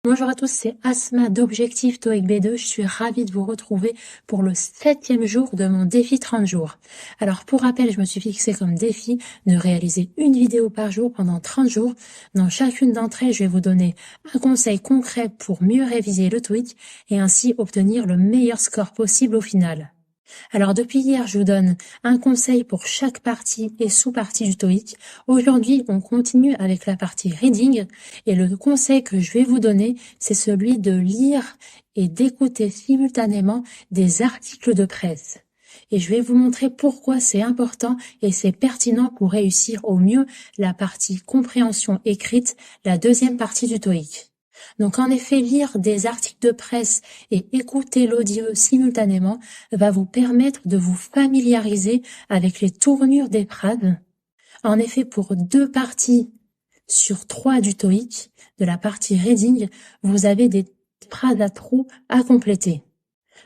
Bonjour à tous, c'est Asma d'Objectif TOEIC B2. Je suis ravie de vous retrouver pour le 7e jour de mon défi 30 jours. Alors pour rappel, je me suis fixé comme défi de réaliser une vidéo par jour pendant 30 jours. Dans chacune d'entre elles, je vais vous donner un conseil concret pour mieux réviser le TOEIC et ainsi obtenir le meilleur score possible au final. Alors depuis hier, je vous donne un conseil pour chaque partie et sous-partie du TOEIC. Aujourd'hui, on continue avec la partie reading et le conseil que je vais vous donner, c'est celui de lire et d'écouter simultanément des articles de presse. Et je vais vous montrer pourquoi c'est important et c'est pertinent pour réussir au mieux la partie compréhension écrite, la deuxième partie du TOEIC. Donc en effet, lire des articles de presse et écouter l'audio simultanément va vous permettre de vous familiariser avec les tournures des phrases. En effet, pour 2 parties sur 3 du TOEIC, de la partie reading, vous avez des phrases à trous à compléter.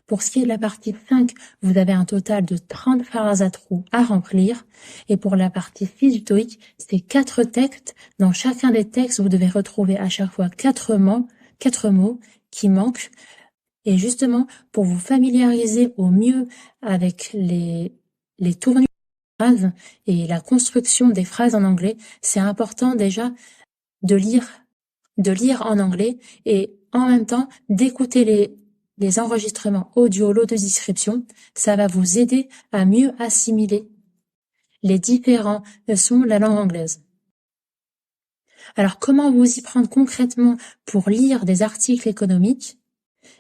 Pour ce qui est de la partie 5, vous avez un total de 30 phrases à trous à remplir. Et pour la partie 6 du TOEIC, c'est 4 textes. Dans chacun des textes, vous devez retrouver à chaque fois 4 mots qui manquent. Et justement, pour vous familiariser au mieux avec les tournures de phrases et la construction des phrases en anglais, c'est important déjà de lire en anglais et en même temps d'écouter les enregistrements audio, l'audio-description. Ça va vous aider à mieux assimiler les différents sons de la langue anglaise. Alors, comment vous y prendre concrètement pour lire des articles économiques?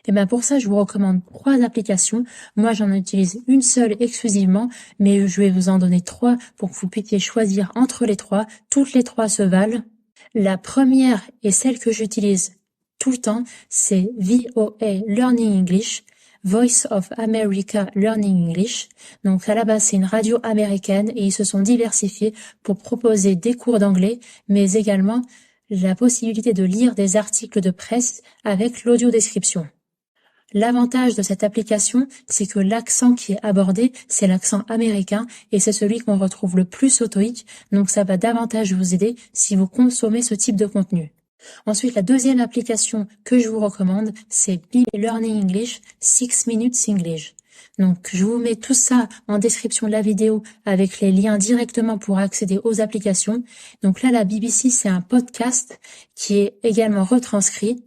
Et bien pour ça, je vous recommande 3 applications. Moi, j'en utilise une seule exclusivement, mais je vais vous en donner 3 pour que vous puissiez choisir entre les 3. Toutes les 3 se valent. La première et celle que j'utilise tout le temps, c'est VOA Learning English, Voice of America Learning English. Donc à la base, c'est une radio américaine et ils se sont diversifiés pour proposer des cours d'anglais, mais également la possibilité de lire des articles de presse avec l'audio-description. L'avantage de cette application, c'est que l'accent qui est abordé, c'est l'accent américain et c'est celui qu'on retrouve le plus au TOEIC, donc ça va davantage vous aider si vous consommez ce type de contenu. Ensuite, la deuxième application que je vous recommande, c'est Be Learning English 6 Minutes English. Donc, je vous mets tout ça en description de la vidéo avec les liens directement pour accéder aux applications. Donc là, la BBC, c'est un podcast qui est également retranscrit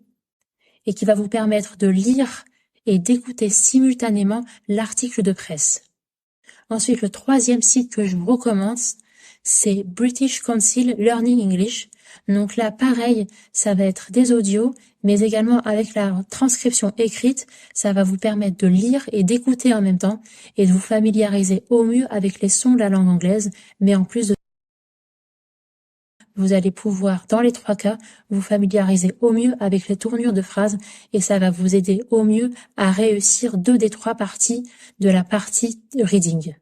et qui va vous permettre de lire et d'écouter simultanément l'article de presse. Ensuite, le 3e site que je vous recommande, c'est British Council Learning English. Donc là, pareil, ça va être des audios, mais également avec la transcription écrite, ça va vous permettre de lire et d'écouter en même temps et de vous familiariser au mieux avec les sons de la langue anglaise, mais en plus de vous allez pouvoir, dans les 3 cas, vous familiariser au mieux avec les tournures de phrases et ça va vous aider au mieux à réussir 2 des 3 parties de la partie reading.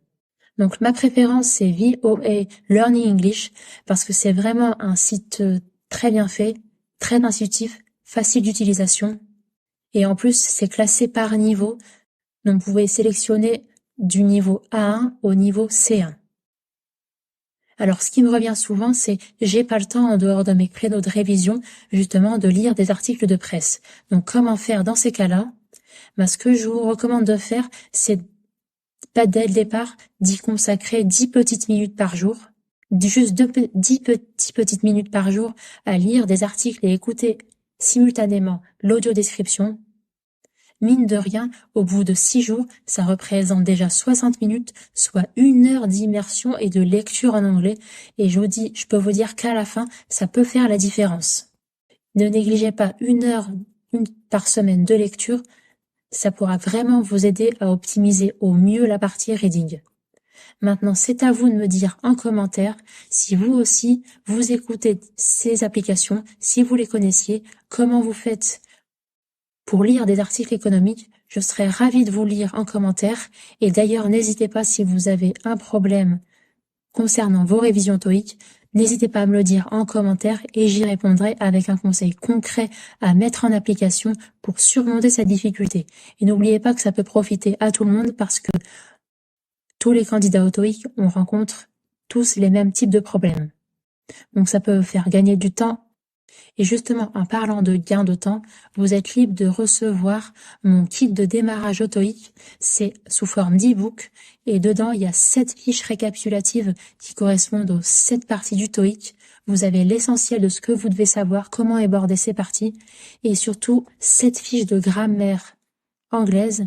Donc ma préférence, c'est VOA Learning English parce que c'est vraiment un site très bien fait, très intuitif, facile d'utilisation et en plus, c'est classé par niveau. Donc vous pouvez sélectionner du niveau A1 au niveau C1. Alors, ce qui me revient souvent, c'est j'ai pas le temps en dehors de mes créneaux de révision, justement, de lire des articles de presse. Donc, comment faire dans ces cas-là? Ce que je vous recommande de faire, c'est pas dès le départ d'y consacrer 10 petites minutes par jour, juste 10 petites minutes par jour à lire des articles et écouter simultanément l'audio-description. Mine de rien, au bout de 6 jours, ça représente déjà 60 minutes, soit 1 heure d'immersion et de lecture en anglais. Et je peux vous dire qu'à la fin, ça peut faire la différence. Ne négligez pas 1 heure par semaine de lecture. Ça pourra vraiment vous aider à optimiser au mieux la partie reading. Maintenant, c'est à vous de me dire en commentaire si vous aussi, vous écoutez ces applications, si vous les connaissiez, comment vous faites pour lire des articles économiques. Je serais ravie de vous lire en commentaire et d'ailleurs n'hésitez pas si vous avez un problème concernant vos révisions TOEIC, n'hésitez pas à me le dire en commentaire et j'y répondrai avec un conseil concret à mettre en application pour surmonter cette difficulté. Et n'oubliez pas que ça peut profiter à tout le monde parce que tous les candidats au TOEIC, on rencontre tous les mêmes types de problèmes. Donc ça peut faire gagner du temps Et justement, en parlant de gain de temps, vous êtes libre de recevoir mon kit de démarrage au TOEIC. C'est sous forme d'e-book et dedans, il y a 7 fiches récapitulatives qui correspondent aux 7 parties du TOEIC. Vous avez l'essentiel de ce que vous devez savoir, comment aborder ces parties et surtout 7 fiches de grammaire anglaise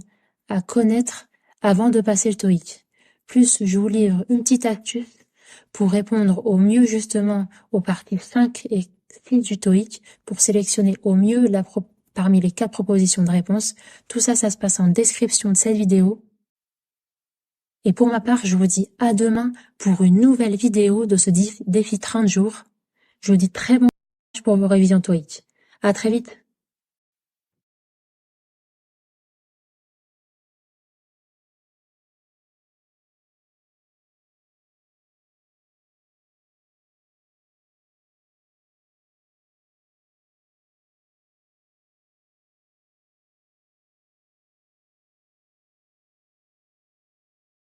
à connaître avant de passer le TOEIC. Plus, je vous livre une petite astuce pour répondre au mieux justement aux parties 5 et 6 du TOEIC, pour sélectionner au mieux parmi les 4 propositions de réponse. Tout ça, ça se passe en description de cette vidéo. Et pour ma part, je vous dis à demain pour une nouvelle vidéo de ce défi 30 jours. Je vous dis très bon courage pour vos révisions TOEIC. À très vite.